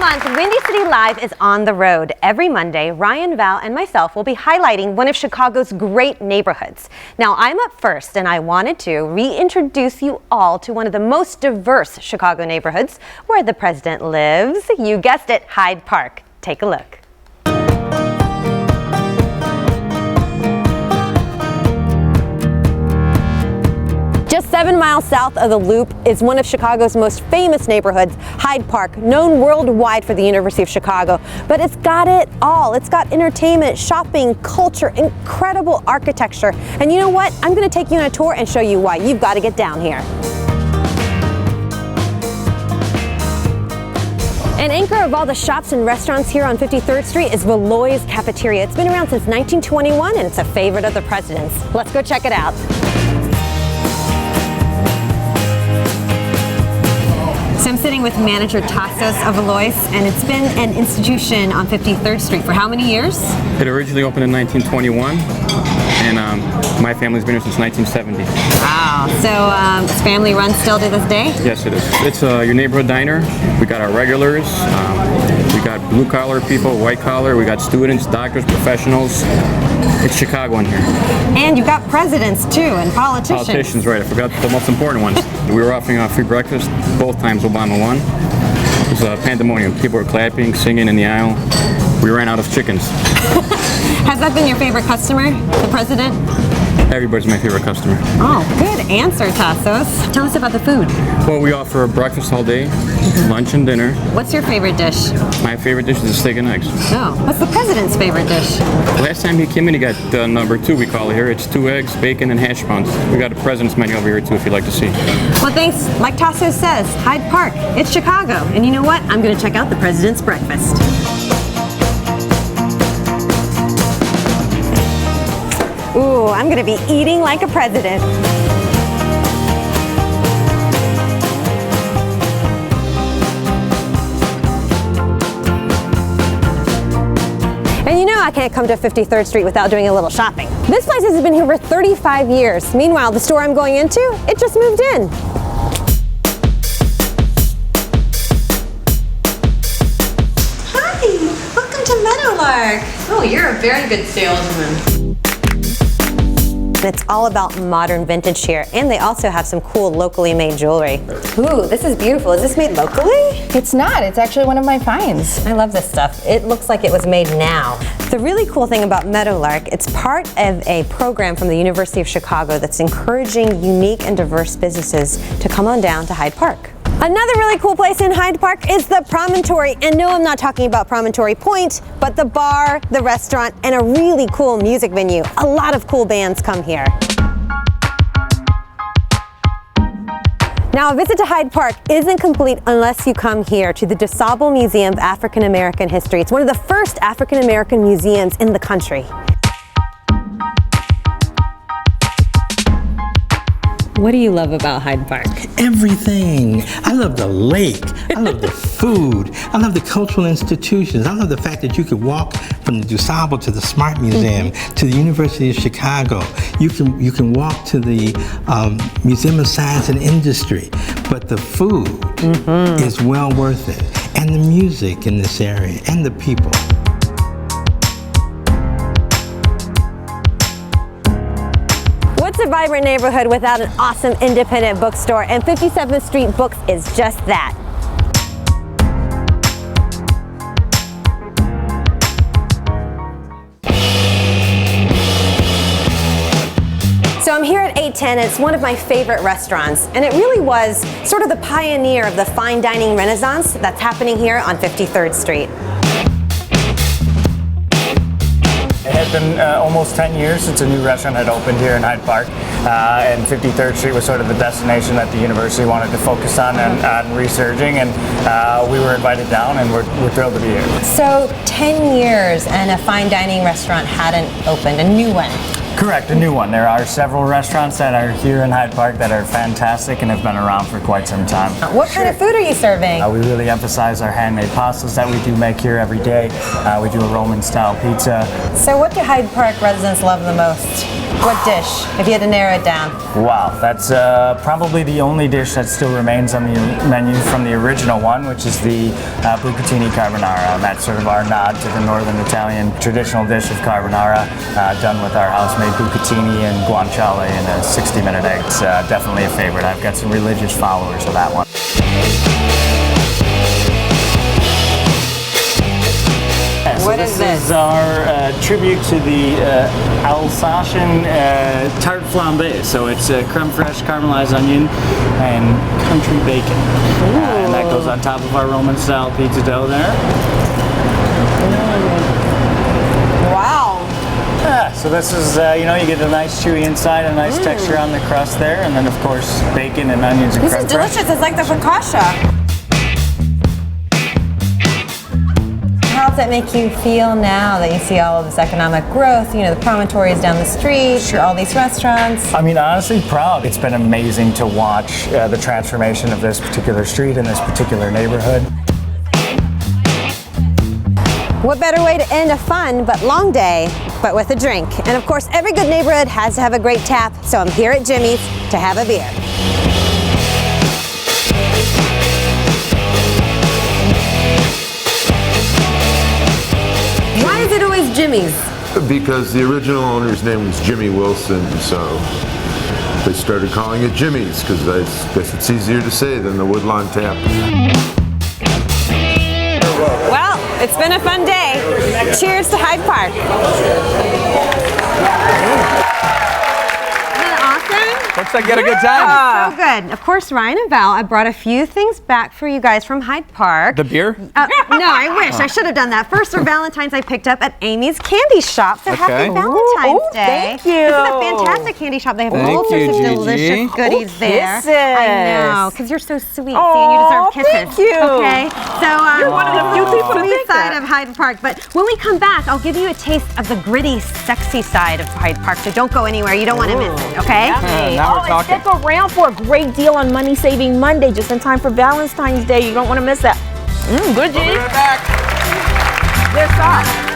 month, Windy City Live is on the road. Every Monday, Ryan, Val, and myself will be highlighting one of Chicago's great neighborhoods. Now, I'm up first, and I wanted to reintroduce you all to one of the most diverse Chicago neighborhoods where the president lives. You guessed it, Hyde Park. Take a look. Just 7 miles south of the Loop is one of Chicago's most famous neighborhoods, Hyde Park, known worldwide for the University of Chicago. But it's got it all. It's got entertainment, shopping, culture, incredible architecture. And you know what? I'm going to take you on a tour and show you why you've got to get down here. An anchor of all the shops and restaurants here on 53rd Street is Valois Cafeteria. It's been around since 1921 and it's a favorite of the president's. Let's go check it out. So I'm sitting with manager Tassos of Valois, and it's been an institution on 53rd Street for how many years? It originally opened in 1921, and my family's been here since 1970. Wow, so it's family run still to this day? Yes, it is. It's your neighborhood diner. We got our regulars, we got blue collar people, white collar, we got students, doctors, professionals. It's Chicago in here. And you've got presidents too, and politicians. Politicians, right. I forgot the most important ones. We were offering free breakfast. Both times Obama won. It was a pandemonium. People were clapping, singing in the aisle. We ran out of chickens. Has that been your favorite customer, the president? Everybody's my favorite customer. Oh, good answer, Tassos. Tell us about the food. Well, we offer breakfast all day, lunch and dinner. What's your favorite dish? My favorite dish is steak and eggs. Oh, what's the president's favorite dish? Last time he came in, he got number 2, we call it here. It's 2 eggs, bacon, and hash browns. We got a president's menu over here too, if you'd like to see. Well, thanks. Like Tassos says, Hyde Park, it's Chicago. And you know what? I'm going to check out the president's breakfast. Ooh, I'm going to be eating like a president. And you know I can't come to 53rd Street without doing a little shopping. This place has been here for 35 years. Meanwhile, the store I'm going into, it just moved in. Hi, welcome to Meadowlark. Oh, you're a very good salesman. It's all about modern vintage here, and they also have some cool locally made jewelry. Ooh, this is beautiful. Is this made locally? It's not. It's actually one of my finds. I love this stuff. It looks like it was made now. The really cool thing about Meadowlark, it's part of a program from the University of Chicago that's encouraging unique and diverse businesses to come on down to Hyde Park. Another really cool place in Hyde Park is the Promontory. And no, I'm not talking about Promontory Point, but the bar, the restaurant, and a really cool music venue. A lot of cool bands come here. Now, a visit to Hyde Park isn't complete unless you come here to the DuSable Museum of African American History. It's one of the first African American museums in the country. What do you love about Hyde Park? Everything. I love the lake. I love the food. I love the cultural institutions. I love the fact that you could walk from the DuSable to the Smart Museum to the University of Chicago. You can walk to the Museum of Science and Industry. But the food is well worth it. And the music in this area and the people. What's a vibrant neighborhood without an awesome independent bookstore? And 57th Street Books is just that. So I'm here at 810, and it's one of my favorite restaurants, and it really was sort of the pioneer of the fine dining renaissance that's happening here on 53rd Street. It has been almost 10 years since a new restaurant had opened here in Hyde Park, and 53rd Street was sort of the destination that the university wanted to focus on and resurging, and we were invited down, and we're thrilled to be here. So 10 years and a fine dining restaurant hadn't opened, a new one. Correct, a new one. There are several restaurants that are here in Hyde Park that are fantastic and have been around for quite some time. What kind of food are you serving? We really emphasize our handmade pastas that we do make here every day. We do a Roman style pizza. So what do Hyde Park residents love the most? What dish, if you had to narrow it down? Wow, that's probably the only dish that still remains on the menu from the original one, which is the bucatini carbonara. And that's sort of our nod to the Northern Italian traditional dish of carbonara, done with our house-made bucatini and guanciale in a 60-minute egg. It's definitely a favorite. I've got some religious followers of that one. What is this? This is our tribute to the Alsatian tart flambe. So it's creme fraiche, caramelized onion, and country bacon. And that goes on top of our Roman-style pizza dough there. Wow. Yeah, so this is, you know, you get a nice chewy inside, a nice texture on the crust there, and then of course bacon and onions and This creme is delicious. fraiche. It's like the focaccia. How does it make you feel now that you see all of this economic growth? You know, the promontories down the street, all these restaurants. I mean, honestly, proud. It's been amazing to watch the transformation of this particular street and this particular neighborhood. What better way to end a fun but long day, but with a drink? And of course, every good neighborhood has to have a great tap, so I'm here at Jimmy's to have a beer. Why is it always Jimmy's? Because the original owner's name was Jimmy Wilson, so they started calling it Jimmy's because I guess it's easier to say than the Woodlawn Tap. Well, it's been a fun day. Cheers to Hyde Park. Isn't that awesome? Looks like you had a good time. So good. Of course, Ryan and Val, I brought a few things back for you guys from Hyde Park. The beer? No, I wish. I should have done that. First, for Valentine's, I picked up at Amy's Candy Shop. So happy Okay. Valentine's Ooh, Day. thank you. This is a fantastic candy shop. They have Thank all sorts you, of Gigi. delicious goodies Ooh, there. kisses. I know, because you're so sweet. Aw, See, and you deserve kisses. thank you. Okay. So You're one of the few people to sweet think side that. of Hyde Park. But when we come back, I'll give you a taste of the gritty, sexy side of Hyde Park. So don't go anywhere. You don't want to miss it. Okay. Now we're And talking. stick around for a great deal on Money Saving Monday, just in time for Valentine's Day. You don't want to miss that. Good, G. We'll be right back. They're soft.